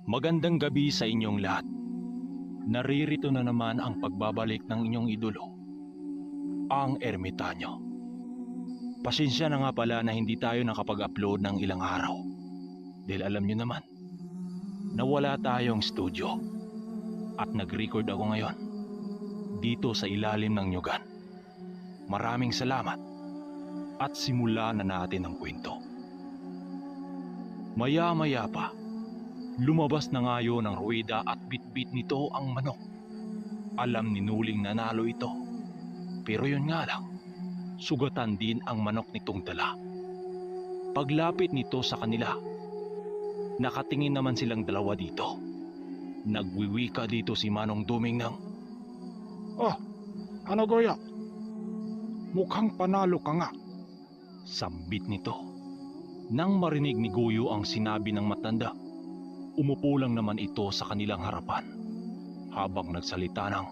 Magandang gabi sa inyong lahat. Naririto na naman ang pagbabalik ng inyong idolo, ang ermitanyo. Pasensya na nga pala na hindi tayo nakapag-upload ng ilang araw. Dahil alam nyo naman, nawala tayong studio at nag-record ako ngayon dito sa ilalim ng nyugan. Maraming salamat at simulan na natin ang kwento. Maya-maya pa, lumabas na nga yun ang ruwida at bitbit nito ang manok. Alam ni Nuling nanalo ito. Pero yun nga lang, sugatan din ang manok nitong dala. Paglapit nito sa kanila, nakatingin naman silang dalawa dito. Nagwiwika dito si Manong Duming ng, "Oh, ano Goya? Mukhang panalo ka nga." sambit nito. Nang marinig ni Goyo ang sinabi ng matanda, umupo lang naman ito sa kanilang harapan habang nagsalita ng,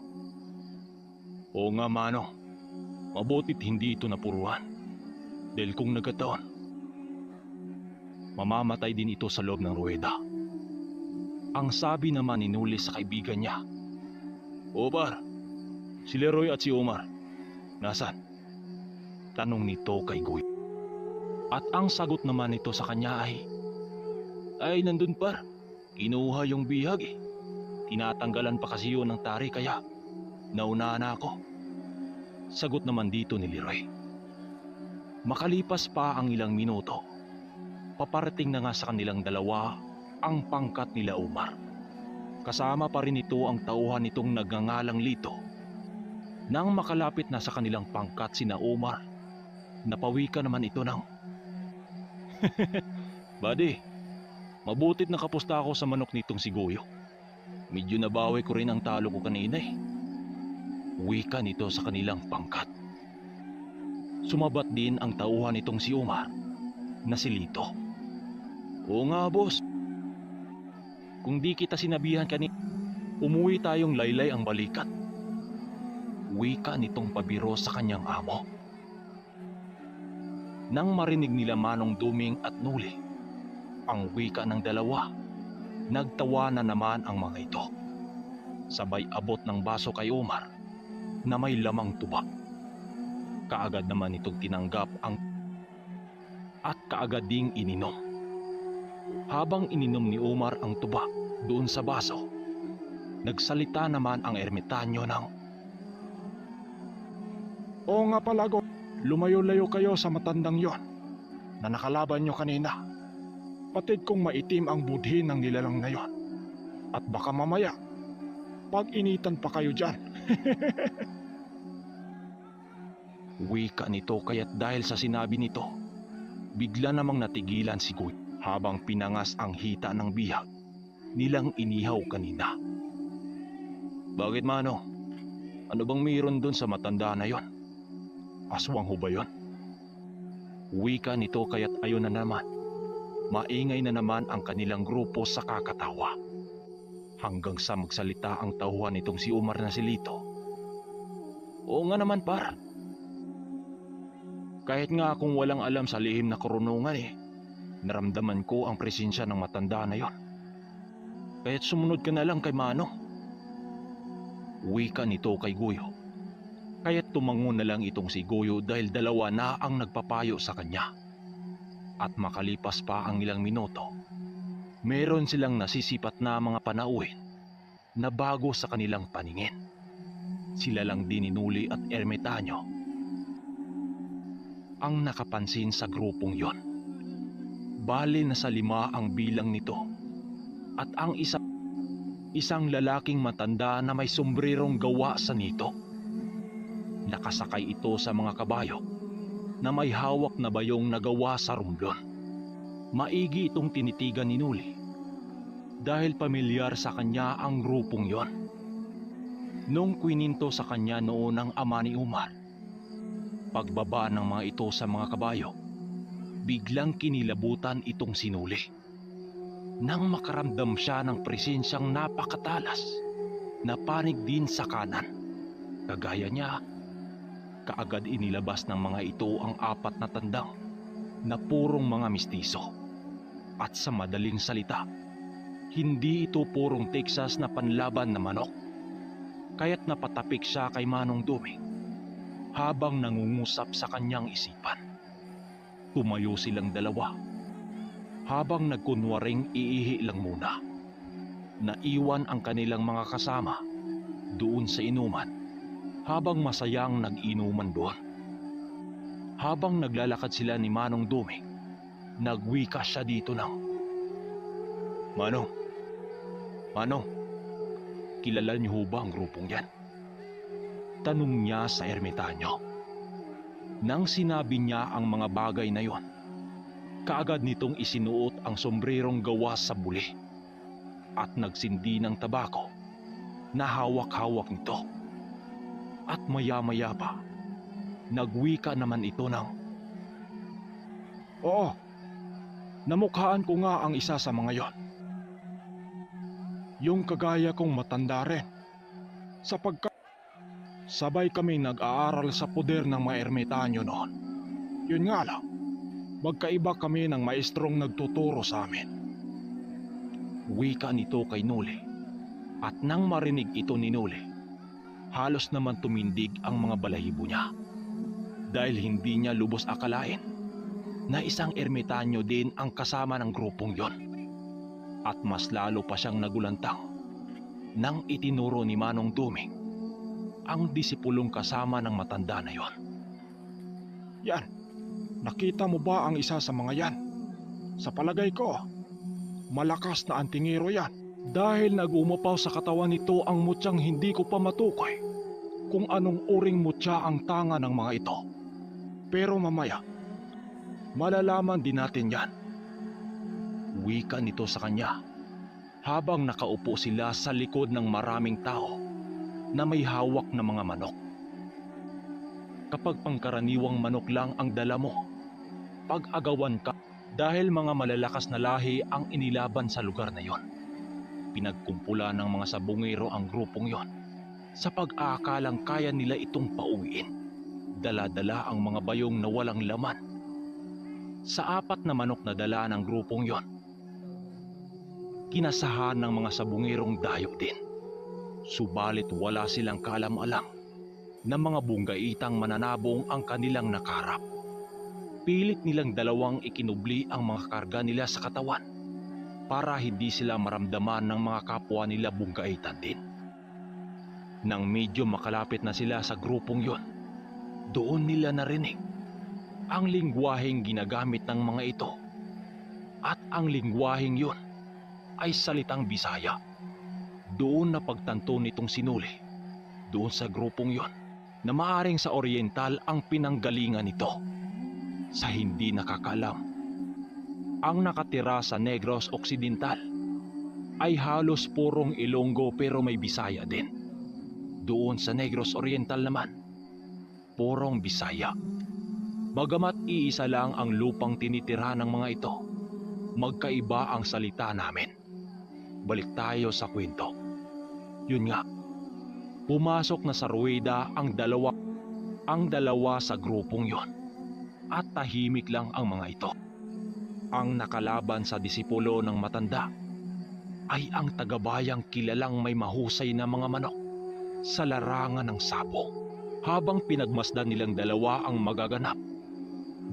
"Oo nga Manong, mabutit hindi ito napuruan dahil kung nagkataon, mamamatay din ito sa loob ng ruweda." Ang sabi naman ni Nuli sa kaibigan niya, "O par, si Leroy at si Omar, nasan?" Tanong nito kay Goyo. At ang sagot naman nito sa kanya ay nandun par, kinuha yung bihag eh. Tinatanggalan pa kasi yun ng tari kaya naunahan na ako. Sagot naman dito ni Leroy. Makalipas pa ang ilang minuto, paparating na nga sa kanilang dalawa ang pangkat nila Omar. Kasama pa rin ito ang tauhan nitong nagngangalang Lito. Nang makalapit na sa kanilang pangkat sina Omar, napawika naman ito ng, "Buddy, mabutit nakapusta ako sa manok nitong si Goyo. Medyo nabawi ko rin ang talo ko kanina eh." Wika nito sa kanilang pangkat. Sumabat din ang tauhan nitong si Omar na si Lito. "Oo nga boss, kung di kita sinabihan kanina, umuwi tayong laylay ang balikat." Wika nitong pabiro sa kanyang amo. Nang marinig nila Manong Duming at Nuli ang wika ng dalawa, nagtawa na naman ang mga ito. Sabay abot ng baso kay Omar na may lamang tuba. Kaagad naman itong tinanggap at kaagad ding ininom. Habang ininom ni Omar ang tuba doon sa baso, nagsalita naman ang ermitanyo ng, "Oo nga pala Goya, lumayo-layo kayo sa matandang yon na nakalaban nyo kanina. Patid kong maitim ang budhi ng nilalang na yon. At baka mamaya, pag-initan pa kayo dyan." wika nito kaya't dahil sa sinabi nito, bigla namang natigilan si Goyo habang pinangas ang hita ng bihag nilang inihaw kanina. "Bakit Mano? Ano bang mayroon dun sa matanda na yon? Aswang ho ba yon?" Wika nito kaya't ayon na naman. Maingay na naman ang kanilang grupo sa kakatawa. Hanggang sa magsalita ang tauhan nitong si Omar na si Lito. "Oo nga naman par. Kahit nga akong walang alam sa lihim na karunungan naramdaman ko ang presensya ng matanda na yon. Kaya't sumunod ka na lang kay Manong." Wika nito kay Goyo. Kaya't tumango na lang itong si Goyo dahil dalawa na ang nagpapayo sa kanya. At makalipas pa ang ilang minuto, meron silang nasisipat na mga panauhin na bago sa kanilang paningin. Sila lang din ni Nuli at ermitanyo ang nakapansin sa grupong yon. Bali na sa 5 ang bilang nito at ang isang lalaking matanda na may sombrerong gawa sa nito. Nakasakay ito sa mga kabayo na may hawak na bayong nagawa sa rumblon. Maigi itong tinitigan ni Nuli dahil pamilyar sa kanya ang grupong yon. Nung kwininto sa kanya noon ang ama ni Omar, pagbaba ng mga ito sa mga kabayo, biglang kinilabutan itong si Nuli. Nang makaramdam siya ng presensyang napakatalas na panig din sa kanan. Kagaya niya, kaagad inilabas ng mga ito ang 4 na tandang na purong mga mistiso. At sa madaling salita, Hindi ito purong Texas na panlaban na manok. Kaya't napatapik siya kay Manong Duming habang nangungusap sa kanyang isipan. Tumayo silang dalawa habang nagkunwaring iihi lang muna. Naiwan ang kanilang mga kasama doon sa inuman habang masayang nag-inuman doon. Habang naglalakad sila ni Manong Duming, nagwika siya dito ng, Manong, kilala niyo ho ba ang grupong yan? Tanong niya sa ermitanyo. Nang sinabi niya ang mga bagay na yon, kaagad nitong isinuot ang sombrerong gawa sa buli at nagsindi ng tabako na hawak-hawak nito. At maya-maya pa, nagwika naman ito ng, Oo, namukhaan ko nga ang isa sa mga yon. Yung kagaya kong matanda rin. Sapagkat sabay kaming nag-aaral sa poder ng mga ermitanyo noon. Yun nga lang, magkaiba kami ng maestrong nagtuturo sa amin. wika nito kay Nuli. At nang marinig ito ni Nuli, halos naman tumindig ang mga balahibo niya. Dahil hindi niya lubos akalain na isang ermitanyo din ang kasama ng grupong yon. At mas lalo pa siyang nagulantang nang itinuro ni Manong Duming ang disipulong kasama ng matanda na yon. Yan, nakita mo ba ang isa sa mga yan? Sa palagay ko, malakas na antingero yan. Dahil nag-umupaw sa katawan nito ang mutyang hindi ko pa matukoy kung anong uring mutya ang tanga ng mga ito. Pero mamaya, malalaman din natin yan. Wika nito sa kanya habang nakaupo sila sa likod ng maraming tao na may hawak na mga manok. Kapag pangkaraniwang manok lang ang dala mo, pag-agawan ka dahil mga malalakas na lahi ang inilaban sa lugar na yon. Pinagkumpula ng mga sabungero ang grupong yon sa pag-aakalang kaya nila itong pauwiin. Dala-dala ang mga bayong na walang laman. Sa 4 na manok na dala ng grupong yon, kinasahan ng mga sabungerong dayo din. Subalit wala silang kaalam-alam na mga bunggaitang mananabong ang kanilang nakarap. Pilit nilang dalawang ikinubli ang mga karga nila sa katawan para hindi sila maramdaman ng mga kapwa nila bunggaitan din. Nang medyo makalapit na sila sa grupong yon, doon nila narinig ang lingwaheng ginagamit ng mga ito. At ang lingwaheng yon ay salitang Bisaya. Doon napagtanto nitong sinuli, doon sa grupong yon, na maaring sa Oriental ang pinanggalingan nito. Sa hindi nakakaalam, ang nakatira sa Negros Occidental ay halos purong Ilonggo pero may Bisaya din. Doon sa Negros Oriental naman, purong Bisaya. Bagamat iisa lang ang lupang tinitira ng mga ito, magkaiba ang salita namin. Balik tayo sa kwento. Yun nga, pumasok na sa ruweda ang dalawa sa grupong yon at tahimik lang ang mga ito. Ang nakalaban sa disipulo ng matanda ay ang tagabayang kilalang may mahusay na mga manok sa larangan ng sabo. Habang pinagmasdan nilang dalawa ang magaganap,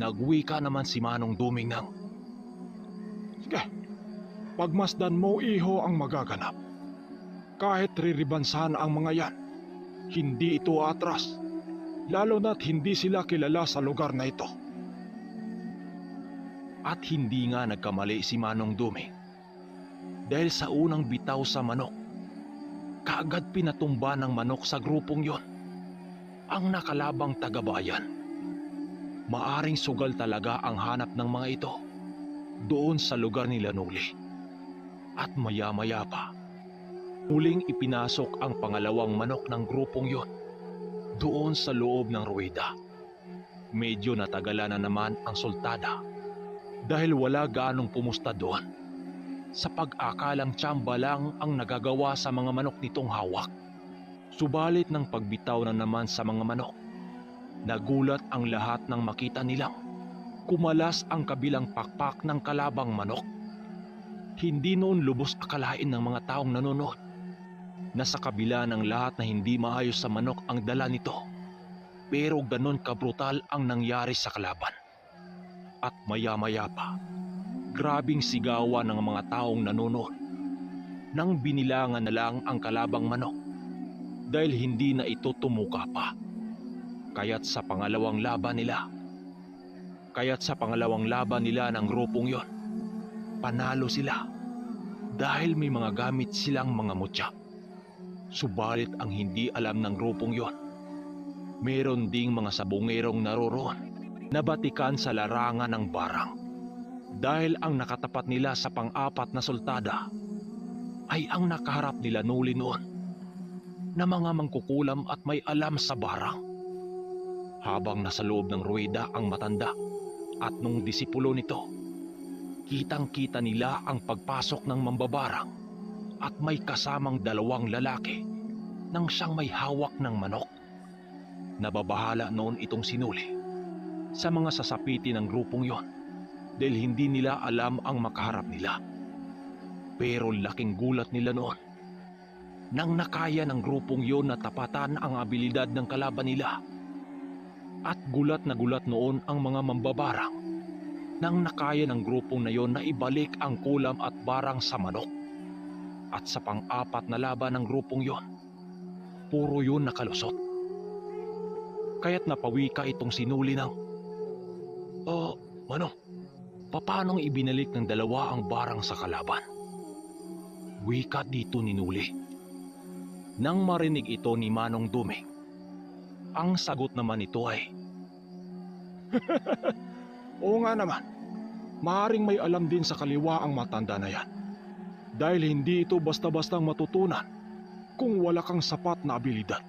nagwika naman si Manong Duming ng, Sige, pagmasdan mo iho ang magaganap. Kahit riribansan ang mga yan, hindi ito atras. Lalo na't hindi sila kilala sa lugar na ito. At hindi nga nagkamali si Manong Duming. Dahil sa unang bitaw sa manok, kaagad pinatumba ng manok sa grupong yon ang nakalabang tagabayan. Maaring sugal talaga ang hanap ng mga ito doon sa lugar nila Nuli. At maya-maya pa, muling ipinasok ang pangalawang manok ng grupong yon doon sa loob ng ruweda. Medyo natagalan na naman ang sultada dahil wala gaanong pumusta doon sa pag-akalang tsamba lang ang nagagawa sa mga manok nitong hawak. Subalit ng pagbitaw na naman sa mga manok, nagulat ang lahat nang makita nilang kumalas ang kabilang pakpak ng kalabang manok. Hindi noon lubos akalain ng mga taong nanonood na sa kabila ng lahat na hindi maayos sa manok ang dala nito, pero ganon kabrutal ang nangyari sa kalaban. At maya-maya pa, grabing sigawan ng mga taong nanonood nang binilangan na lang ang kalabang manok dahil hindi na ito tumuka pa. Kaya't sa pangalawang laban nila ng grupong yon, panalo sila dahil may mga gamit silang mga mutya. Subalit ang hindi alam ng grupong yon, meron ding mga sabungerong naroroon na batikan sa larangan ng barang. Dahil ang nakatapat nila sa pang-apat na sultada ay ang nakaharap nila Noli noon na mga mangkukulam at may alam sa barang. Habang nasa loob ng ruweda ang matanda at nung disipulo nito, kitang-kita nila ang pagpasok ng mambabarang at may kasamang dalawang lalaki nang siyang may hawak ng manok. Nababahala noon itong sinuli sa mga sasapiti ng grupong yon dahil hindi nila alam ang makaharap nila. Pero laking gulat nila noon nang nakaya ng grupong yon na tapatan ang abilidad ng kalaban nila. At gulat na gulat noon ang mga mambabarang nang nakaya ng grupong na yon na ibalik ang kulam at barang sa manok. At sa pang-apat na laban ng grupong yon, puro yun nakalusot. Kaya't napawika itong sinuli ng, Manong, paanong ibinalik ng dalawa ang barang sa kalaban? Wika dito ni Nuli. Nang marinig ito ni Manong Duming, ang sagot naman ito ay, Oo nga naman, maaaring may alam din sa kaliwa ang matanda na yan. Dahil hindi ito basta-bastang matutunan kung wala kang sapat na abilidad.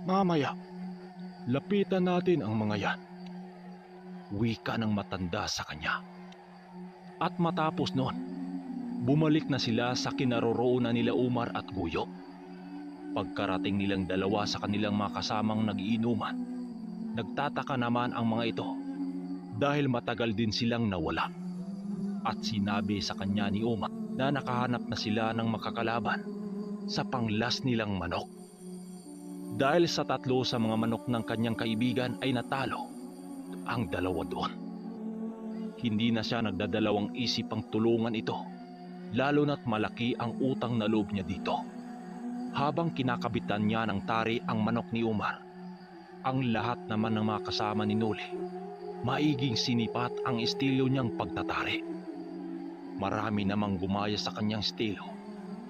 Mamaya, lapitan natin ang mga yan. Wika ng matanda sa kanya. At matapos noon, bumalik na sila sa kinaroroonan nila Umar at Guyo. Pagkarating nilang dalawa sa kanilang mga kasamang nagiinuman, nagtataka naman ang mga ito dahil matagal din silang nawala. At sinabi sa kanya ni Umar na nakahanap na sila ng makakalaban sa panglas nilang manok. Dahil sa tatlo sa mga manok ng kanyang kaibigan ay natalo ang dalawa doon. Hindi na siya nagdadalawang isip ang tulungan ito, lalo na't malaki ang utang na loob niya dito. Habang kinakabitan niya ng tari ang manok ni Umar, ang lahat naman ng mga kasama ni Noli, maiging sinipat ang estilo niyang pagtatari. Marami namang gumaya sa kanyang estilo,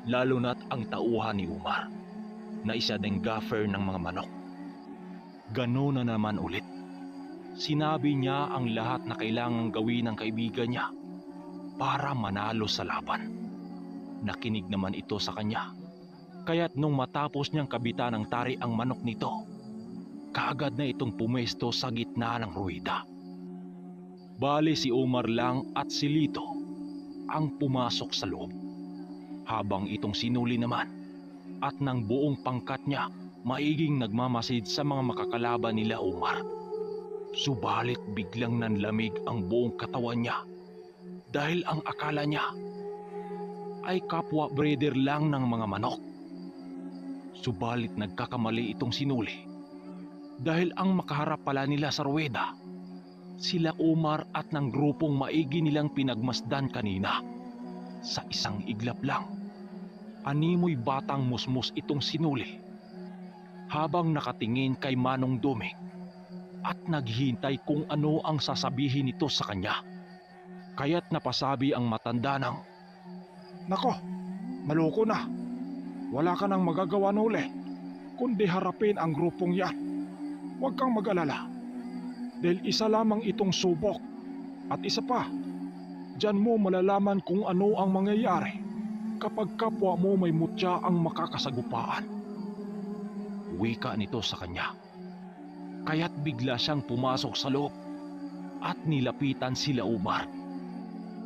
lalo na't ang tauhan ni Umar, na isa ding gaffer ng mga manok. Gano'n na naman ulit. Sinabi niya ang lahat na kailangang gawin ng kaibigan niya para manalo sa laban. Nakinig naman ito sa kanya. Kaya't nung matapos niyang kabitan ng tari ang manok nito, kaagad na itong pumesto sa gitna ng ruwida. Bali si Umar lang at si Lito ang pumasok sa loob, habang itong sinuli naman at ng buong pangkat niya maiging nagmamasid sa mga makakalaban nila Umar. Subalit biglang nanlamig ang buong katawan niya dahil ang akala niya ay kapwa breeder lang ng mga manok. Subalit nagkakamali itong sinuli dahil ang makaharap pala nila sa ruweda, sila Umar at ng grupong maigi nilang pinagmasdan kanina. Sa isang iglap lang, animoy batang musmus itong sinuli habang nakatingin kay Manong Duming at naghihintay kung ano ang sasabihin nito sa kanya. Kaya't napasabi ang matanda ng, Nako, maloko na. Wala ka nang magagawa Noli, kundi harapin ang grupong yan. Huwag kang mag-alala, dahil isa lamang itong subok. At isa pa, diyan mo malalaman kung ano ang mangyayari kapag kapwa mo may mutya ang makakasagupaan. Wika nito sa kanya. Kaya't bigla siyang pumasok sa loob at nilapitan sila Umar.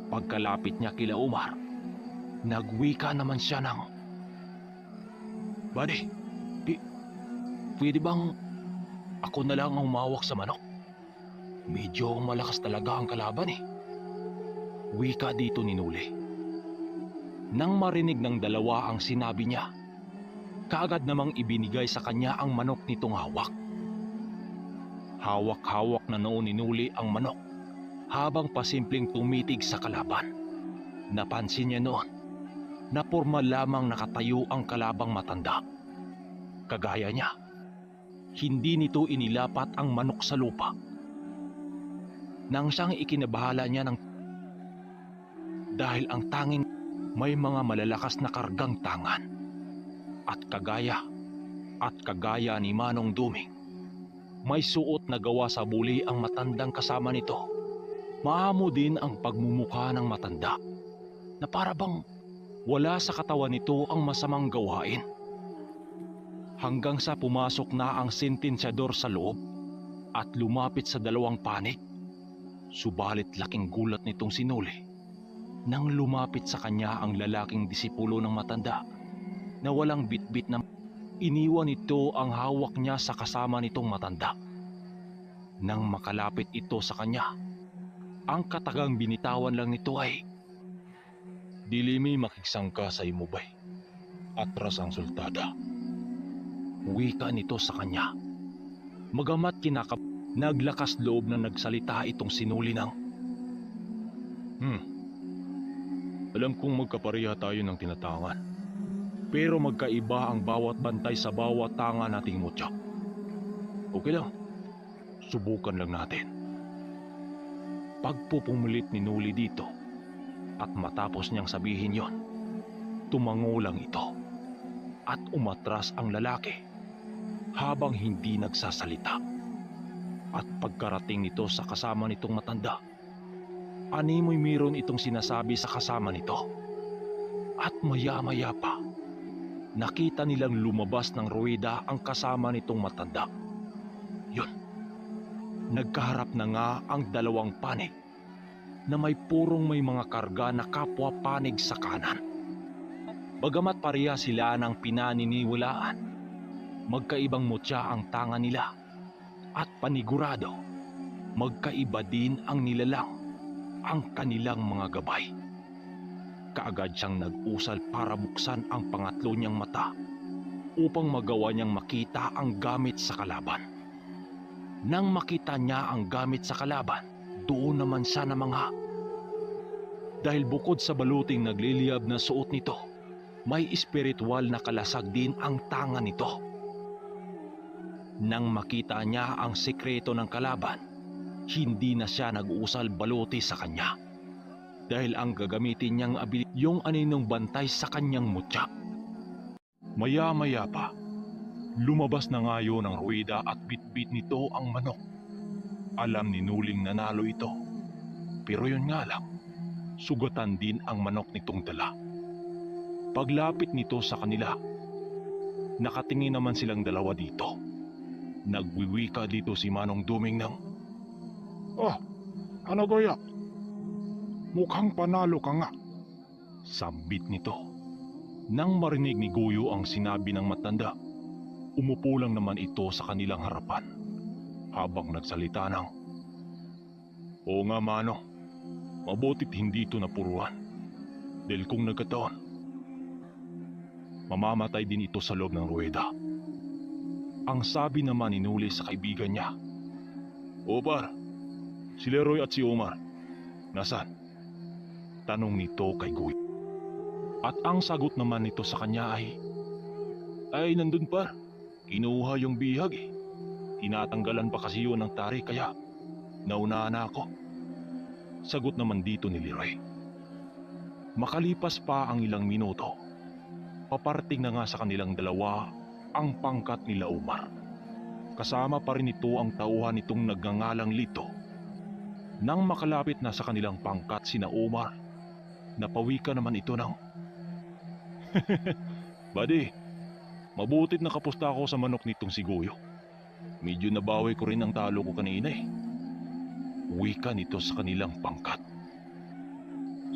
Pagkalapit niya kila Umar, nagwika naman siya ng, Buddy, pwede bang ako na lang ang humawak sa manok? Medyo malakas talaga ang kalaban eh. Wika dito ni Nuli. Nang marinig ng dalawa ang sinabi niya, kaagad namang ibinigay sa kanya ang manok nitong hawak. Hawak-hawak na noon ni Nuli ang manok habang pasimpleng tumitig sa kalaban. Napansin niya noon na porma lamang nakatayo ang kalabang matanda. Kagaya niya, hindi nito inilapat ang manok sa lupa. Nang siyang ikinabahala niya dahil ang tanging may mga malalakas na kargang tangan. At kagaya ni Manong Duming, may suot na gawa sa buli ang matandang kasama nito. Maamo din ang pagmumukha ng matanda na para bang wala sa katawan nito ang masamang gawain. Hanggang sa pumasok na ang sentensyador sa loob at lumapit sa dalawang panig. Subalit laking gulat nitong si Nuli nang lumapit sa kanya ang lalaking disipulo ng matanda na walang bitbit na iniwan nito ang hawak niya sa kasama nitong matanda. Nang makalapit ito sa kanya, ang katagang binitawan lang nito ay, "Dilimi makigsangka sa imubay, atras ang sultada." Wika nito sa kanya. Magamat naglakas loob na nagsalita itong sinuli ng, Alam kong magkapareha tayo ng tinatangan. Pero magkaiba ang bawat bantay sa bawat tanga nating mutya. Okay lang. Subukan lang natin. Pagpupumulit ni Nuli dito at matapos niyang sabihin yon, tumango lang ito at umatras ang lalaki habang hindi nagsasalita. At pagkarating nito sa kasama nitong matanda, animoy mayroon itong sinasabi sa kasama nito. At maya-maya pa, nakita nilang lumabas ng ruwida ang kasama nitong matanda. Yun, nagkaharap na nga ang dalawang panig na may mga karga na kapwa panig sa kanan. Bagamat pareha sila ng pinaniniwalaan, magkaibang mutya ang tanga nila at panigurado, magkaiba din ang nilalang ang kanilang mga gabay. Kaagad siyang nag-usal para buksan ang pangatlo niyang mata upang magawa niyang makita ang gamit sa kalaban. Nang makita niya ang gamit sa kalaban, doon naman siya namangha. Dahil bukod sa baluting nagliliyab na suot nito, may espiritual na kalasag din ang tanga nito. Nang makita niya ang sekreto ng kalaban, hindi na siya nag-uusal baluti sa kanya. Dahil ang gagamitin niyang yung aninong bantay sa kanyang mutya. Maya-maya pa, lumabas na nga yun ang ruwida at bitbit nito ang manok. Alam ni Nuling nanalo ito. Pero yun nga lang, sugatan din ang manok nitong dala. Paglapit nito sa kanila, nakatingin naman silang dalawa dito. Nagwiwika dito si Manong Duming ng, "Oh, ano goya? Mukhang panalo ka nga." sambit nito. Nang marinig ni Guyo ang sinabi ng matanda, umupo lang naman ito sa kanilang harapan habang nagsalita ng, "Oo nga Manong, mabutit hindi ito napuruan. Dahil kung nagkataon, mamamatay din ito sa loob ng ruweda." Ang sabi naman ni Nuli sa kaibigan niya, "O par, si Leroy at si Omar, nasaan?" Tanong nito kay Guy. At ang sagot naman nito sa kanya ay nandun par, kinuha yung bihag eh. Tinatanggalan pa kasi yun ng tari kaya naunahan na ako. Sagot naman dito ni Leroy. Makalipas pa ang ilang minuto, paparating na nga sa kanilang dalawa ang pangkat nila Omar. Kasama pa rin ito ang tauhan nitong nagngangalang Lito. Nang makalapit na sa kanilang pangkat sina Omar, napawika naman ito ng, "Buddy, mabutit nakapusta ako sa manok nitong si Guyo. Medyo nabawi ko rin ang talo ko kanina eh." Wika nito sa kanilang pangkat.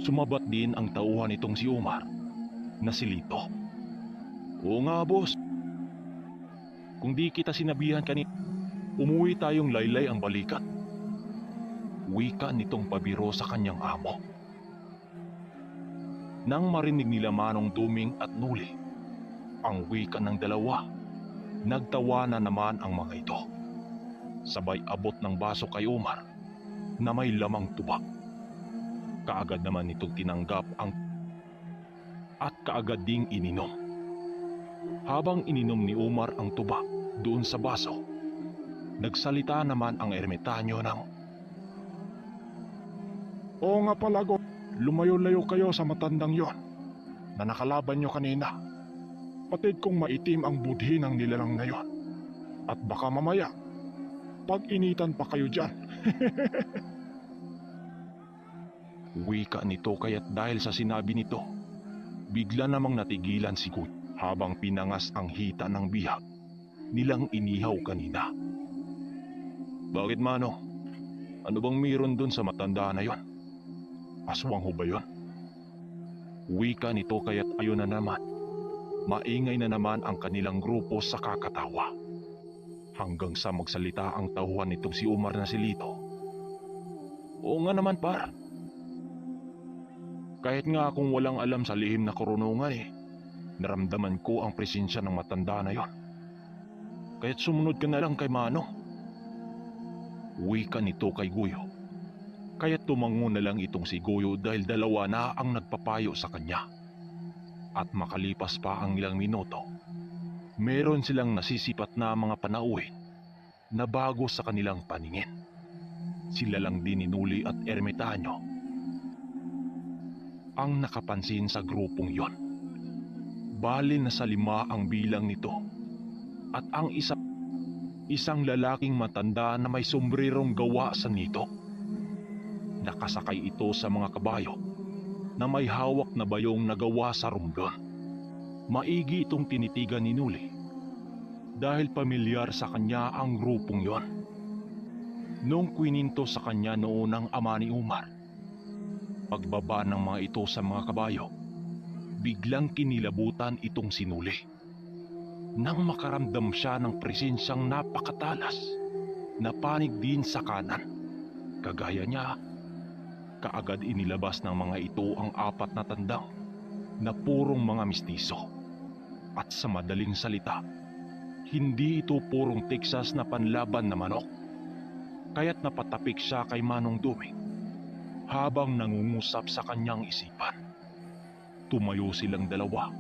Sumabat din ang tauhan nitong si Omar na si Lito. "Oo nga boss. Kung di kita sinabihan kanina, umuwi tayong laylay ang balikat." Wika nitong pabiro sa kanyang amo. Nang marinig nila Manong Duming at Nuli ang wika ng dalawa, nagtawa na naman ang mga ito. Sabay abot ng baso kay Umar na may lamang tubak. Kaagad naman nitong tinanggap ang at kaagad ding ininom. Habang ininom ni Umar ang tubak doon sa baso, nagsalita naman ang ermitanyo ng, Oo nga pala, Goyo. Lumayo-layo kayo sa matandang yon na nakalaban nyo kanina. Patid kong maitim ang budhi ng nilalang na yon. At baka mamaya, pag-initan pa kayo dyan. wika nito kaya't dahil sa sinabi nito, bigla namang natigilan si Goyo habang pinangas ang hita ng bihag nilang inihaw kanina. Bakit, Mano? Ano bang mayroon dun sa matanda na yon? Aswang ho ba yun? Wika nito kaya't ayun na naman. Maingay na naman ang kanilang grupo sa kakatawa. Hanggang sa magsalita ang tauhan nitong si Umar na si Lito. Oo nga naman, par. Kahit nga akong walang alam sa lihim na karunungan naramdaman ko ang presensya ng matanda na yon. Kaya't sumunod ka na lang kay Mano. Wika nito kay Goyo. Kaya't tumango na lang itong si Goyo dahil dalawa na ang nagpapayo sa kanya. At makalipas pa ang ilang minuto, meron silang nasisipat na mga panauhin na bago sa kanilang paningin. Sila lang din ni Nuli at ermitanyo ang nakapansin sa grupong yon. Bali na sa 5 ang bilang nito at ang isang lalaking matanda na may sombrerong gawa sa nito. Nakasakay ito sa mga kabayo na may hawak na bayong na gawa sa rumblon. Maigi itong tinitigan ni Nuli dahil pamilyar sa kanya ang grupong yon. Nung kwininto sa kanya noon ang ama ni Umar, pagbaba ng mga ito sa mga kabayo, biglang kinilabutan itong si Nuli. Nang makaramdam siya ng presensyang napakatalas na panig din sa kanan, kagaya niya, kaagad inilabas ng mga ito ang 4 na tandang na purong mga mistiso. At sa madaling salita, hindi ito purong Texas na panlaban na manok. Kaya't napatapik siya kay Manong Duming habang nangungusap sa kanyang isipan. Tumayo silang dalawa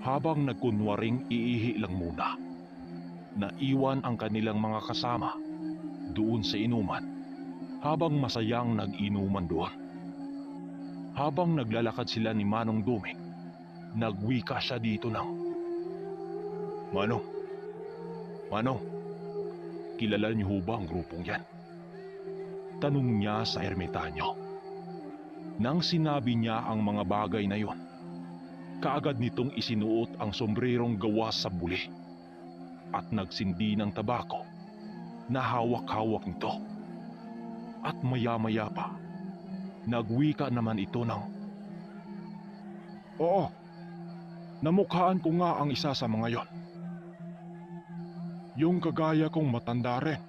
habang nagkunwaring iihi lang muna. Naiwan ang kanilang mga kasama doon sa inuman habang masayang nag-inuman doon. Habang naglalakad sila ni Manong Duming, nagwika siya dito ng, Manong, kilala niyo ho ba ang grupong yan? Tanong niya sa ermitanyo. Nang sinabi niya ang mga bagay na yon, kaagad nitong isinuot ang sombrerong gawa sa buli at nagsindi ng tabako na hawak-hawak nito. At maya-maya pa, nagwika naman ito ng, Oo, namukhaan ko nga ang isa sa mga yon. Yung kagaya kong matanda rin.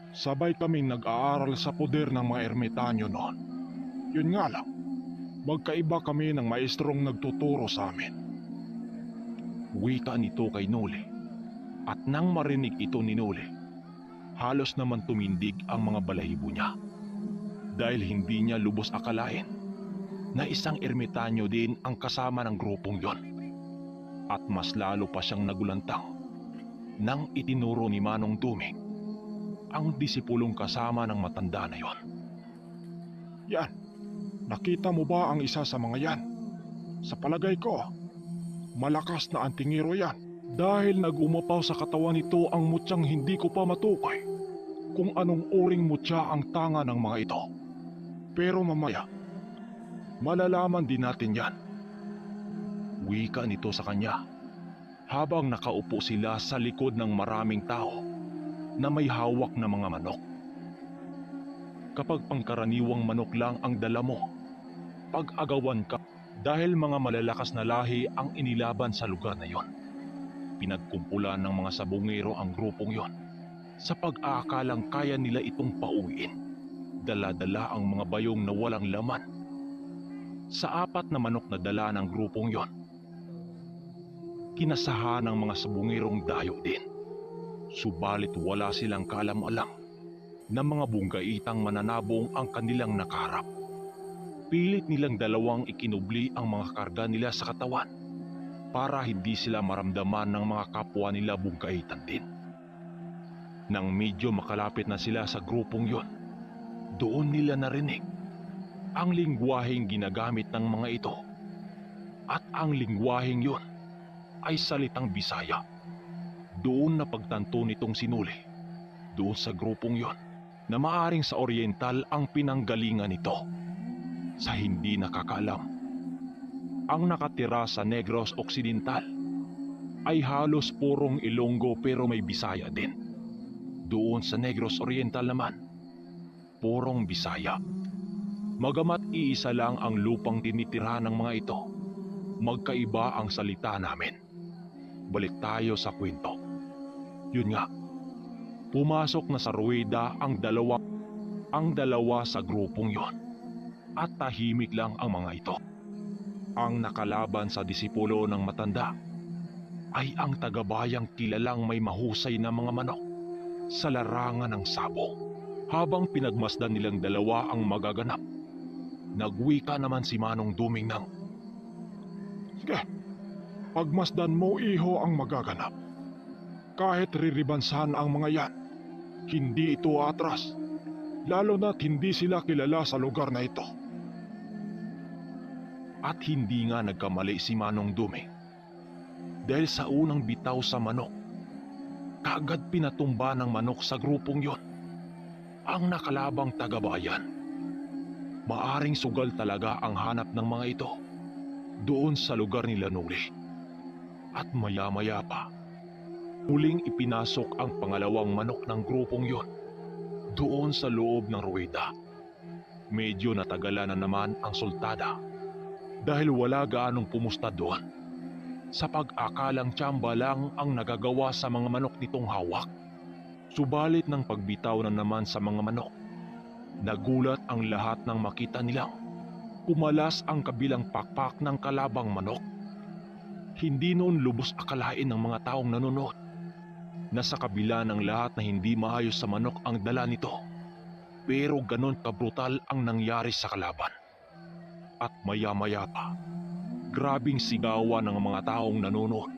Sabay kaming nag-aaral sa poder ng mga ermitanyo noon. Yun nga lang, magkaiba kami ng maestrong nagtuturo sa amin. Wika nito kay Nuli. At nang marinig ito ni Nuli, halos naman tumindig ang mga balahibo niya dahil hindi niya lubos akalain na isang ermitanyo din ang kasama ng grupong yon. At mas lalo pa siyang nagulantang nang itinuro ni Manong Duming ang disipulong kasama ng matanda na yon. Yan, nakita mo ba ang isa sa mga yan? Sa palagay ko, malakas na antingero yan. Dahil nag-umapaw sa katawan nito ang mutyang hindi ko pa matukoy kung anong uring mutya ang tanga ng mga ito. Pero mamaya, malalaman din natin yan. Wika nito sa kanya habang nakaupo sila sa likod ng maraming tao na may hawak na mga manok. Kapag pangkaraniwang manok lang ang dala mo, pag-agawan ka dahil mga malalakas na lahi ang inilaban sa lugar na yon. Pinagkumpulan ng mga sabungero ang grupong yon sa pag-aakalang kaya nila itong pauwiin. Dala-dala ang mga bayong na walang laman sa 4 na manok na dala ng grupong yon. Kinasahan ng mga sabungirong dayo din. Subalit wala silang kaalam-alam na mga bunggaitang mananabong ang kanilang nakaharap. Pilit nilang dalawang ikinubli ang mga karga nila sa katawan para hindi sila maramdaman ng mga kapwa nila bungkaitan din. Nang medyo makalapit na sila sa grupong yon, doon nila narinig ang lingwaheng ginagamit ng mga ito. At ang lingwaheng yon ay salitang Bisaya. Doon napagtanto nitong sinuli, doon sa grupong yon, na maaring sa Oriental ang pinanggalingan nito. Sa hindi nakakaalam, ang nakatira sa Negros Occidental ay halos purong Ilonggo pero may Bisaya din. Doon sa Negros Oriental naman, purong Bisaya. Magamat iisa lang ang lupang tinitirahan ng mga ito, magkaiba ang salita namin. Balik tayo sa kwento. Yun nga, pumasok na sa ruweda ang dalawa sa grupong yon, at tahimik lang ang mga ito. Ang nakalaban sa disipulo ng matanda ay ang tagabayang kilalang may mahusay na mga manok sa larangan ng sabong. Habang pinagmasdan nilang dalawa ang magaganap, nagwika naman si Manong Duming ng, Sige, pagmasdan mo iho ang magaganap. Kahit riribansahan ang mga yan, hindi ito atras. Lalo na't hindi sila kilala sa lugar na ito. at hindi nga nagkamali si Manong Duming. Dahil sa unang bitaw sa manok, kaagad pinatumba ng manok sa grupong yon ang nakalabang tagabayan. Maaring sugal talaga ang hanap ng mga ito doon sa lugar nila Nuli. At maya-maya pa, muling ipinasok ang pangalawang manok ng grupong yon doon sa loob ng ruweda. Medyo natagalan na naman ang sultada dahil wala gaanong pumusta doon, sa pag-akalang tsamba lang ang nagagawa sa mga manok nitong hawak. Subalit ng pagbitaw na naman sa mga manok, nagulat ang lahat nang makita nilang pumalas ang kabilang pakpak ng kalabang manok. Hindi noon lubos akalain ng mga taong nanonood na sa kabila ng lahat na hindi maayos sa manok ang dala nito, pero ganon kabrutal ang nangyari sa kalaban. At maya-maya pa, grabing sigawan ng mga taong nanonood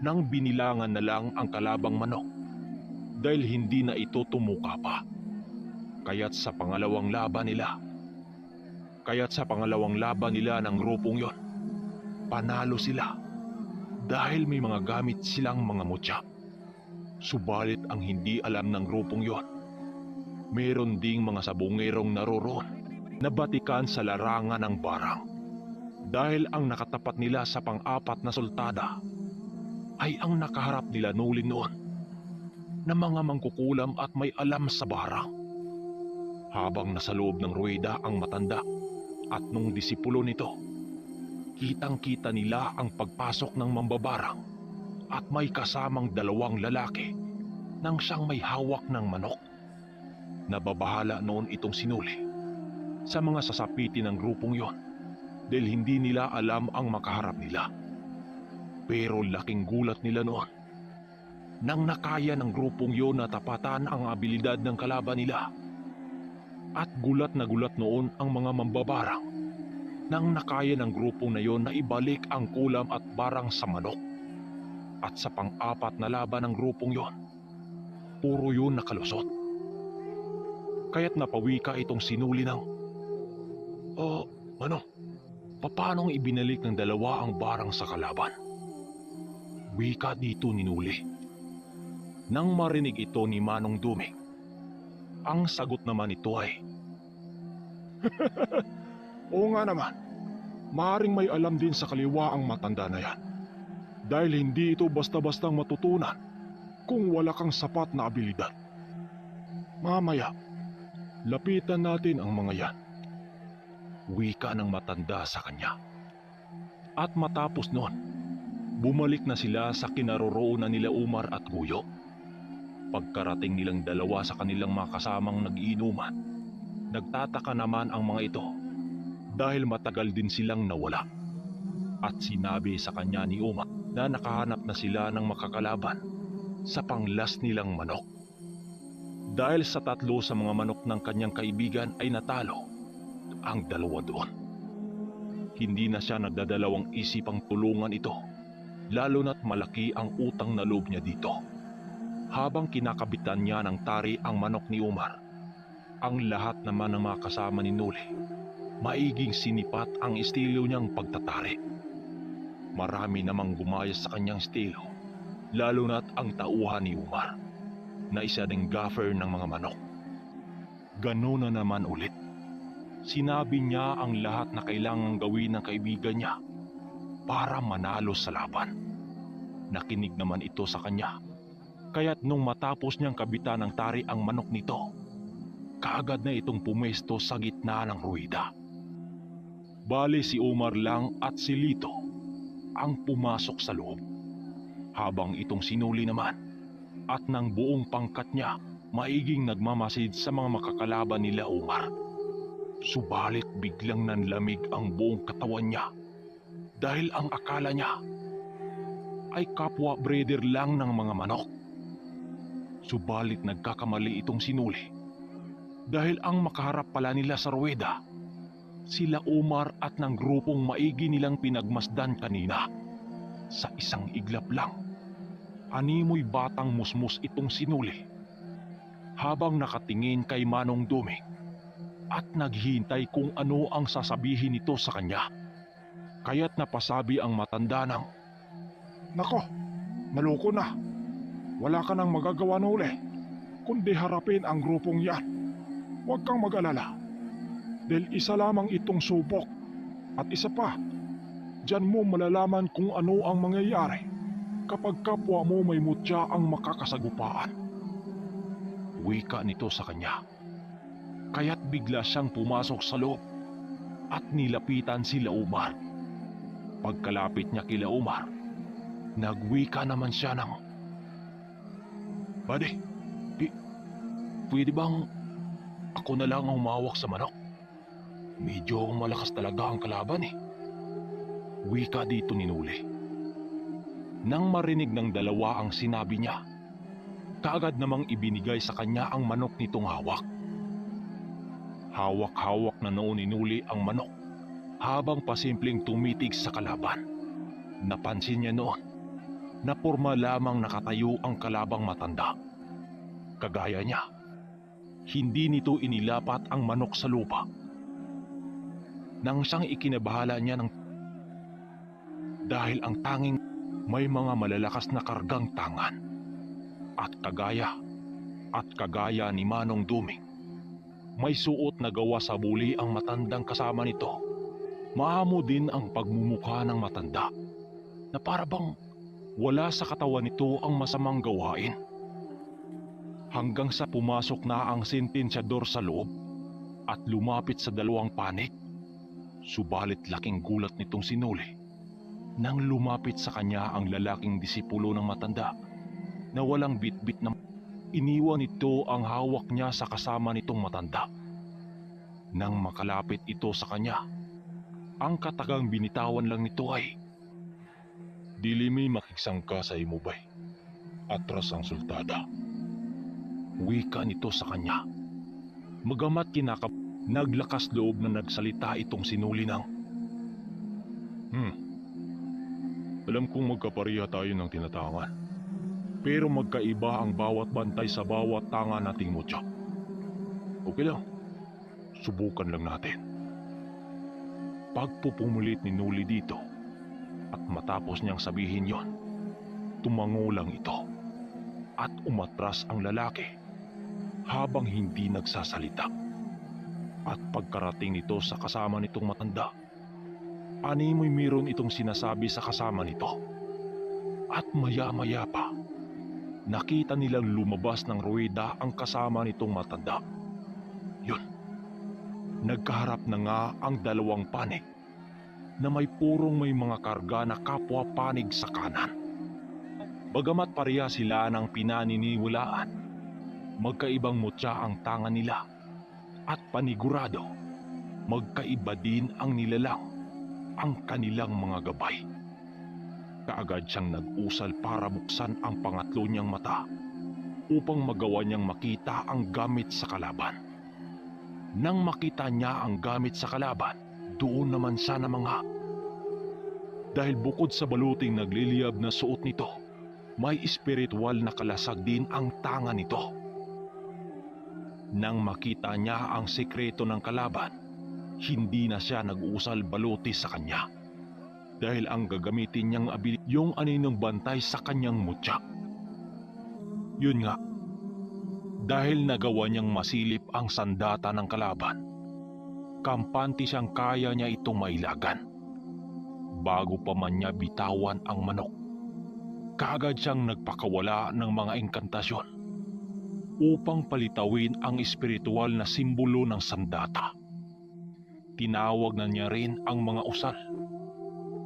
nang binilangan na lang ang kalabang manok dahil hindi na ito tumuka pa. Kaya't sa pangalawang laban nila ng grupong yon, panalo sila dahil may mga gamit silang mga mutya. Subalit ang hindi alam ng grupong yon, meron ding mga sabungerong naroroon na batikan sa larangan ng barang. Dahil ang nakatapat nila sa pang-apat na sultada ay ang nakaharap nila Nuli noon na mga mangkukulam at may alam sa barang. Habang nasa loob ng ruweda ang matanda at nung disipulo nito, kitang-kita nila ang pagpasok ng mambabarang at may kasamang dalawang lalaki nang siyang may hawak ng manok. Nababahala noon itong sinuli sa mga sasapitin ng grupong yon dahil hindi nila alam ang makaharap nila. Pero laking gulat nila noon nang nakaya ng grupong yon na tapatan ang abilidad ng kalaban nila. At gulat na gulat noon ang mga mambabarang nang nakaya ng grupong na yon na ibalik ang kulam at barang sa manok. At sa pang-apat na laban ng grupong yon, puro yun nakalusot. Kaya't napawika itong sinuli ng, paanong ibinalik ng dalawa ang barang sa kalaban? Wika dito ni Nuli. Nang marinig ito ni Manong Duming, ang sagot naman ito ay, Oo nga naman, maaaring may alam din sa kaliwa ang matanda na yan. Dahil hindi ito basta-bastang matutunan kung wala kang sapat na abilidad. Mamaya, lapitan natin ang mga yan. wika ng matanda sa kanya. At matapos noon, bumalik na sila sa kinaroroonan nila Umar at Guyo. Pagkarating nilang dalawa sa kanilang mga kasamang nag-iinuman, nagtataka naman ang mga ito. dahil matagal din silang nawala. At sinabi sa kanya ni Umar na nakahanap na sila ng makakalaban sa panglas nilang manok. Dahil sa 3 sa mga manok ng kanyang kaibigan ay natalo ang 2 doon. Hindi na siya nagdadalawang isipang tulungan ito, lalo na't malaki ang utang na loob niya dito. Habang kinakabitan niya ng tari ang manok ni Umar, ang lahat naman ng mga kasama ni Nuli, maiging sinipat ang estilo niyang pagtatari. Marami namang gumaya sa kanyang estilo, lalo na't ang tauhan ni Umar, na isa ding gaffer ng mga manok. Ganun na naman ulit. Sinabi niya ang lahat na kailangang gawin ng kaibigan niya para manalo sa laban. Nakinig naman ito sa kanya, kaya't nung matapos niyang kabitan ng tari ang manok nito, kaagad na itong pumesto sa gitna ng ruwida. Bali si Umar lang at si Lito ang pumasok sa loob, habang itong sinuli naman at ng buong pangkat niya maiging nagmamasid sa mga makakalaban nila Umar. Subalit biglang nanlamig ang buong katawan niya dahil ang akala niya ay kapwa breeder lang ng mga manok. Subalit nagkakamali itong sinuli dahil ang makaharap pala nila sa ruweda, sila Umar at ng grupong maigi nilang pinagmasdan kanina. Sa isang iglap lang, animoy batang musmus itong sinuli habang nakatingin kay Manong Duming at naghihintay kung ano ang sasabihin nito sa kanya. Kaya't napasabi ang matanda ng, Nako, naloko na. Wala ka nang magagawa na uli, kundi harapin ang grupong yan. Huwag kang mag-alala, dahil isa lamang itong subok. At isa pa, diyan mo malalaman kung ano ang mangyayari kapag kapwa mo may mutya ang makakasagupaan. wika nito sa kanya. Kaya't bigla siyang pumasok sa loob at nilapitan sila Umar. Pagkalapit niya kila Umar, nagwika naman siya ng, Buddy, pwede bang ako na lang ang humawak sa manok? Medyo malakas talaga ang kalaban eh. Wika dito ni Nuli. Nang marinig ng dalawa ang sinabi niya, kaagad namang ibinigay sa kanya ang manok nitong hawak. Hawak-hawak na noon ni Nuli ang manok habang pasimpleng tumitig sa kalaban. Napansin niya noon na porma lamang nakatayo ang kalabang matanda. Kagaya niya, hindi nito inilapat ang manok sa lupa. Nang siyang ikinabahala niya dahil ang tanging may mga malalakas na kargang tangan. At kagaya ni Manong Duming, may suot na gawa sa buli ang matandang kasama nito. Maamo din ang pagmumukha ng matanda na para bang wala sa katawan nito ang masamang gawain. Hanggang sa pumasok na ang sentensyador sa loob at lumapit sa 2 panig. Subalit laking gulat nitong sinuli nang lumapit sa kanya ang lalaking disipulo ng matanda na walang bitbit na iniwan nito ang hawak niya sa kasama nitong matanda. Nang makalapit ito sa kanya, ang katagang binitawan lang nito ay, Dili mi makigsangka sa imo bay, atras ang sultada. Wika nito sa kanya. Magamat naglakas loob na nagsalita itong sinuli ng, Alam kong magkapareha tayo ng tinatangan, pero magkaiba ang bawat bantay sa bawat tanga nating mutya. Okay lang, subukan lang natin. Pagpupumulit ni Nuli dito at matapos niyang sabihin yon, tumango lang ito at umatras ang lalaki habang hindi nagsasalita. At pagkarating nito sa kasama nitong matanda, animoy meron itong sinasabi sa kasama nito. At maya-maya pa, nakita nilang lumabas ng ruweda ang kasama nitong matanda. Yun, nagkaharap na nga ang 2 panig na may mga karga na kapwa panig sa kanan. Bagamat pareha sila ng pinaniniwalaan, magkaibang mutya ang tangan nila at panigurado magkaiba din ang nilalang, ang kanilang mga gabay. Kaagad siyang nag-usal para buksan ang pangatlo niyang mata upang magawa niyang makita ang gamit sa kalaban. Nang makita niya ang gamit sa kalaban, doon naman siya namangha. Dahil bukod sa baluting nagliliyab na suot nito, may espiritual na kalasag din ang tanga nito. Nang makita niya ang sekreto ng kalaban, hindi na siya nag-usal baluti sa kanya. Dahil ang gagamitin niyang ability yung aninong bantay sa kanyang mutya. Yun nga, dahil nagawa niyang masilip ang sandata ng kalaban, kampante siyang kaya niya itong mailagan. Bago pa man niya bitawan ang manok, kaagad siyang nagpakawala ng mga engkantasyon upang palitawin ang espiritual na simbolo ng sandata. Tinawag na niya rin ang mga usal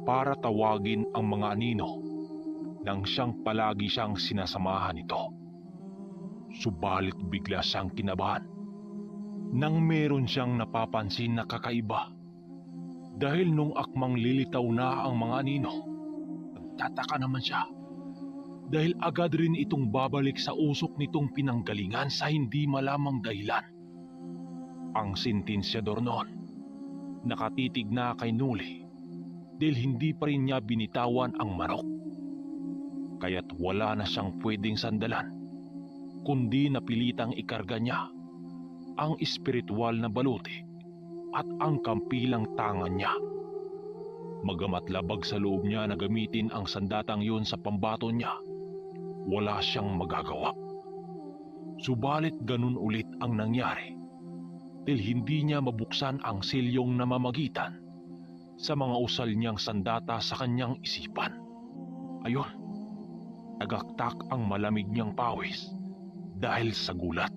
para tawagin ang mga anino nang siyang palagi siyang sinasamahan nito. Subalit bigla siyang kinabahan nang meron siyang napapansin na kakaiba. Dahil nung akmang lilitaw na ang mga anino, nagtataka naman siya dahil agad rin itong babalik sa usok nitong pinanggalingan sa hindi malamang dahilan. Ang sentensyador noon nakatitig na kay Nuli dahil hindi pa rin niya binitawan ang manok. Kaya't wala na siyang pwedeng sandalan, kundi napilitang ikarga niya ang espiritual na baluti at ang kampilang tangan niya. Magamat labag sa loob niya na gamitin ang sandatang yun sa pambato niya, wala siyang magagawa. Subalit ganun ulit ang nangyari dahil hindi niya mabuksan ang silyong namamagitan sa mga usal niyang sandata sa kanyang isipan. Ayon, nagaktak ang malamig niyang pawis dahil sa gulat.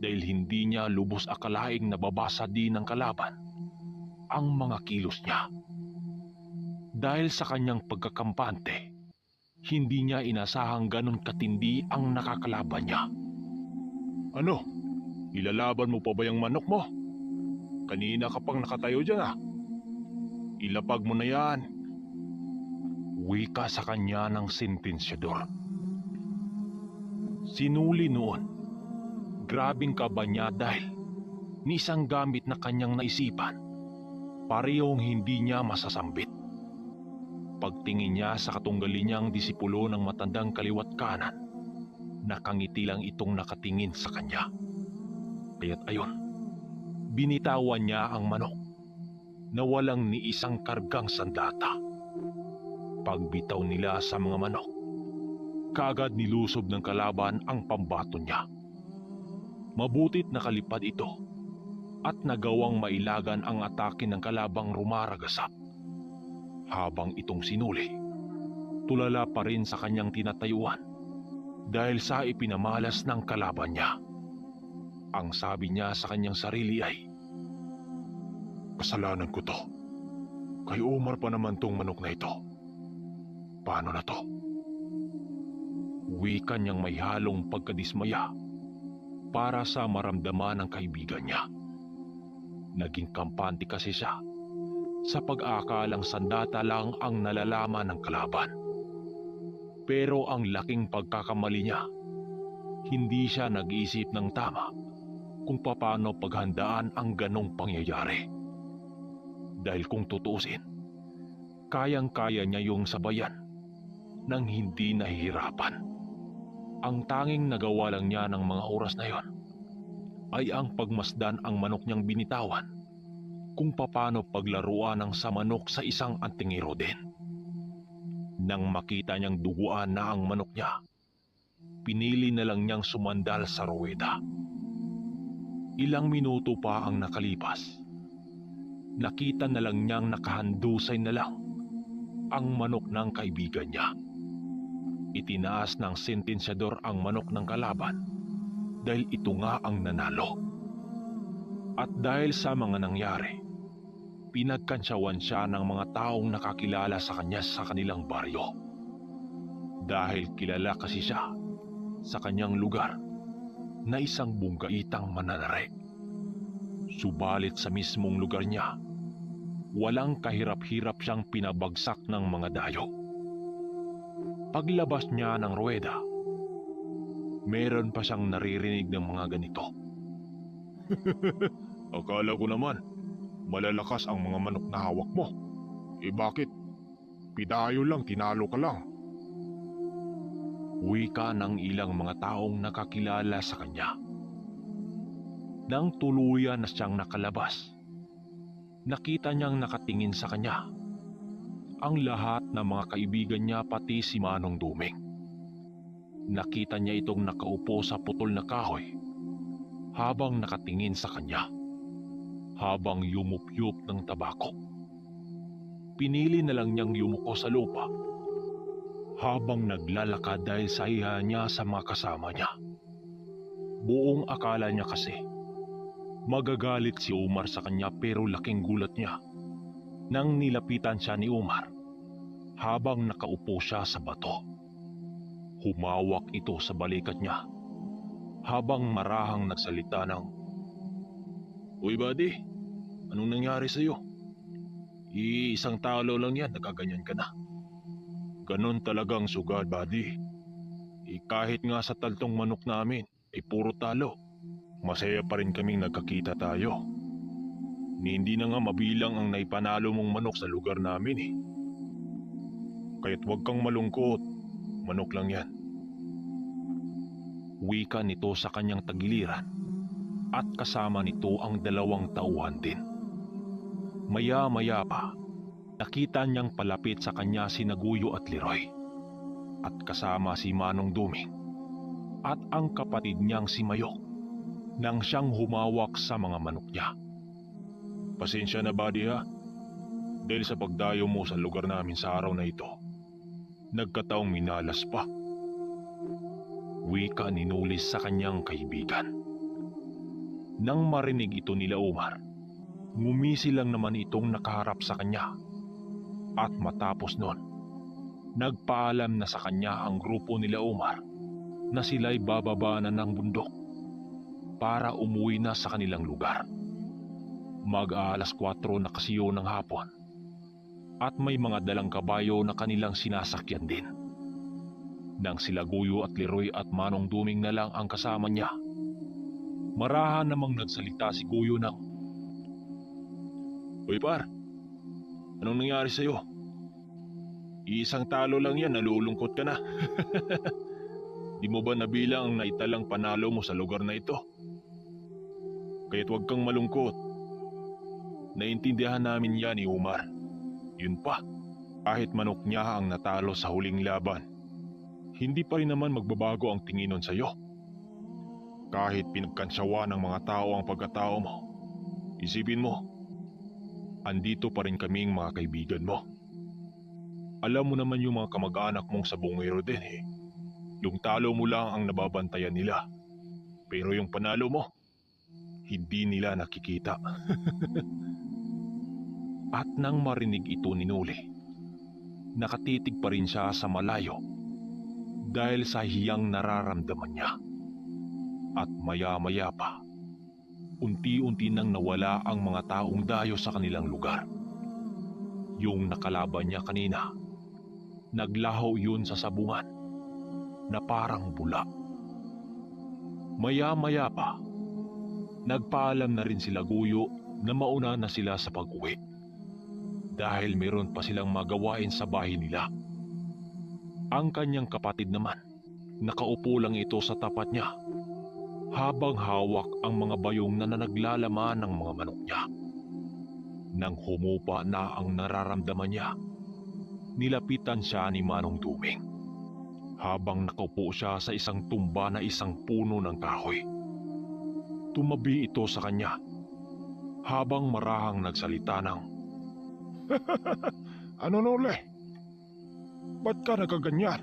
Dahil hindi niya lubos akalaing nababasa din ng kalaban ang mga kilos niya. Dahil sa kanyang pagkakampante, hindi niya inasahang ganun katindi ang nakakalaban niya. Ano? Ilalaban mo pa ba yung manok mo? Kanina ka pang nakatayo dyan ah. Ilapag mo na yan. Wika sa kanya ng sentensyador. Sinuli noon, grabing kaba niya dahil ni isang gamit na kanyang naisipan, parehong hindi niya masasambit. Pagtingin niya sa katunggali niyang disipulo ng matandang kaliwat kanan, nakangiti lang itong nakatingin sa kanya. Kaya't ayon, binitawan niya ang manok na walang ni isang kargang sandata. Pagbitaw nila sa mga manok, kaagad nilusob ng kalaban ang pambato niya. Mabutit nakalipad ito at nagawang mailagan ang atake ng kalabang rumaragasak. Habang itong sinuli, tulala pa rin sa kanyang tinatayuan dahil sa ipinamalas ng kalaban niya. Ang sabi niya sa kanyang sarili ay, "Kasalanan ko to. Kay Omar pa naman tong manok na ito. Paano na to?" Wika niyang may halong pagkadismaya para sa maramdaman ng kaibigan niya. Naging kampante kasi siya sa pag-aakalang sandata lang ang nalalaman ng kalaban. Pero ang laking pagkakamali niya, hindi siya nag-iisip ng tama kung paano paghandaan ang ganong pangyayari. Dahil kung tutuusin, kayang-kaya niya yung sabayan nang hindi nahihirapan. Ang tanging nagawa lang niya ng mga oras na yon ay ang pagmasdan ang manok niyang binitawan kung paano paglaruan ng samanok sa isang antingero din. Nang makita niyang duguan na ang manok niya, pinili na lang niyang sumandal sa ruweda. Ilang minuto pa ang nakalipas. Nakita na lang niyang nakahandusay na lang ang manok ng kaibigan niya. Itinaas ng sentensyador ang manok ng kalaban dahil ito nga ang nanalo. At dahil sa mga nangyari, pinagkansyawan siya ng mga taong nakakilala sa kanya sa kanilang baryo. Dahil kilala kasi siya sa kanyang lugar na isang bunggaitang mananare. Subalit sa mismong lugar niya, walang kahirap-hirap siyang pinabagsak ng mga dayo. Paglabas niya ng ruweda, meron pa siyang naririnig ng mga ganito. Akala ko naman, malalakas ang mga manok na hawak mo. Bakit? Pidayo lang, tinalo ka lang. Wika ng ilang mga taong nakakilala sa kanya. Nang tuluyan na siyang nakalabas, nakita niyang nakatingin sa kanya ang lahat ng mga kaibigan niya, pati si Manong Duming. Nakita niya itong nakaupo sa putol na kahoy habang nakatingin sa kanya, habang yumupyup ng tabako. Pinili na lang niyang yumuko sa lupa habang naglalakad dahil sa iha niya sa mga kasama niya. Buong akala niya kasi magagalit si Umar sa kanya, pero laking gulat niya nang nilapitan siya ni Umar habang nakaupo siya sa bato. Humawak ito sa balikat niya habang marahang nagsalita ng, "Uy buddy, anong nangyari sa'yo? Isang talo lang yan, nagaganyan ka na." "Ganon talagang sugad, buddy. Kahit nga sa taltong manok namin ay puro talo, masaya pa rin kaming nagkakita tayo. Hindi na nga mabilang ang naipanalo mong manok sa lugar namin eh. Kaya't huwag kang malungkot, manok lang yan." Wika nito sa kanyang tagiliran at kasama nito ang dalawang tauhan din. Maya-maya pa, nakita niyang palapit sa kanya si Naguyo at Leroy at kasama si Manong Duming at ang kapatid niyang si Mayok nang siyang humawak sa mga manok niya. "Pasensya na buddy ha, dahil sa pagdayo mo sa lugar namin sa araw na ito, nagkataong minalas pa." Wika ni Nulis sa kanyang kaibigan. Nang marinig ito nila Umar, ngumisi lang naman itong nakaharap sa kanya. At matapos nun, nagpaalam na sa kanya ang grupo nila Umar na sila'y bababa na ng bundok para umuwi na sa kanilang lugar. Mag-aalas 4 na kasi yun ng hapon at may mga dalang kabayo na kanilang sinasakyan din. Nang sila Guyo at Leroy at Manong Duming na lang ang kasama niya, marahan namang nagsalita si Guyo ng, "Uy par, anong nangyari sa'yo? Isang talo lang yan, nalulungkot ka na." "Di mo ba nabilang ang naitalang panalo mo sa lugar na ito? Kaya't huwag kang malungkot. Naintindihan namin yan ni Umar. Yun pa, kahit manok niya ang natalo sa huling laban, hindi pa rin naman magbabago ang tingin nun sa'yo. Kahit pinagkansyawa ng mga tao ang pagkatao mo, isipin mo, andito pa rin kaming mga kaibigan mo. Alam mo naman yung mga kamag-anak mong sa bungero din eh. Yung talo mo lang ang nababantayan nila, pero yung panalo mo, hindi nila nakikita." At nang marinig ito ni Nuli, nakatitig pa rin siya sa malayo dahil sa hiyang nararamdaman niya. At maya-maya pa, unti-unti nang nawala ang mga taong dayo sa kanilang lugar. Yung nakalaban niya kanina, naglaho yun sa sabungan na parang bula. Maya-maya pa, nagpaalam na rin sila Guyo na mauna na sila sa pag-uwi dahil meron pa silang magawain sa bahay nila. Ang kanyang kapatid naman, nakaupo lang ito sa tapat niya habang hawak ang mga bayong na naglalaman ng mga manok niya. Nang humupa na ang nararamdaman niya, nilapitan siya ni Manong Duming habang nakaupo siya sa isang tumba na isang puno ng kahoy. Tumabi ito sa kanya habang marahang nagsalita ng, "Ano Nole? Ba't ka nagaganyan?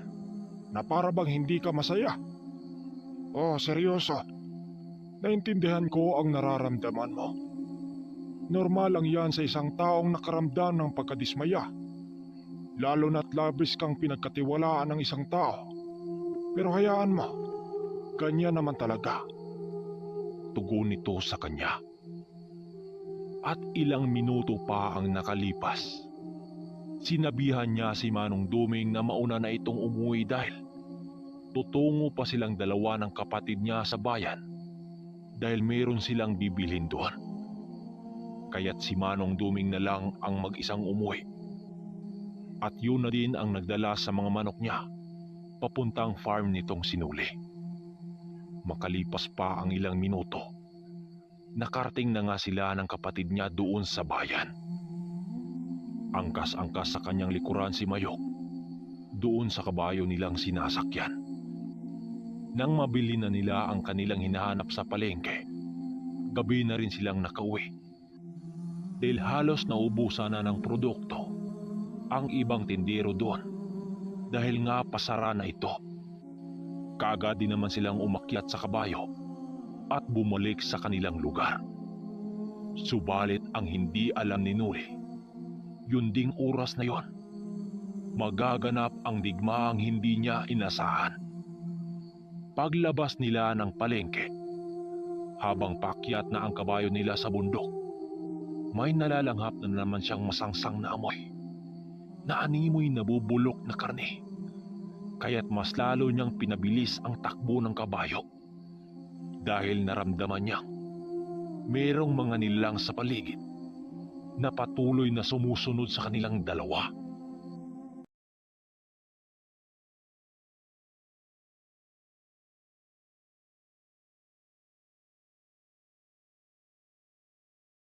Na para bang hindi ka masaya?" "Oh, seryoso. Naintindihan ko ang nararamdaman mo. Normal lang yan sa isang taong nakaramdam ng pagkadismaya. Lalo na't labis kang pinagkatiwalaan ng isang tao. Pero hayaan mo, ganyan naman talaga." tugon nito sa kanya. At ilang minuto pa ang nakalipas. Sinabihan niya si Manong Duming na mauna na itong umuwi dahil tutungo pa silang dalawa ng kapatid niya sa bayan dahil mayroon silang bibilhin doon. Kaya't si Manong Duming na lang ang mag-isang umuwi. At yun na din ang nagdala sa mga manok niya papuntang farm nitong sinuli. Makalipas pa ang ilang minuto, nakarating na nga sila ng kapatid niya doon sa bayan. Angkas-angkas sa kanyang likuran si Mayok doon sa kabayo nilang sinasakyan. Nang mabili na nila ang kanilang hinahanap sa palengke, gabi na rin silang nakauwi. Dahil halos naubusan na ng produkto ang ibang tindero doon dahil nga pasara na ito. Kaagad din naman silang umakyat sa kabayo at bumalik sa kanilang lugar. Subalit ang hindi alam ni Nuri, yun ding oras na yon, magaganap ang digmaang hindi niya inasahan. Paglabas nila ng palengke, habang paakyat na ang kabayo nila sa bundok, may nalalanghap na naman siyang masangsang na amoy, na animoy nabubulok na karne. Kaya't mas lalo niyang pinabilis ang takbo ng kabayo dahil naramdaman niyang mayroong mga nilalang sa paligid na patuloy na sumusunod sa kanilang dalawa.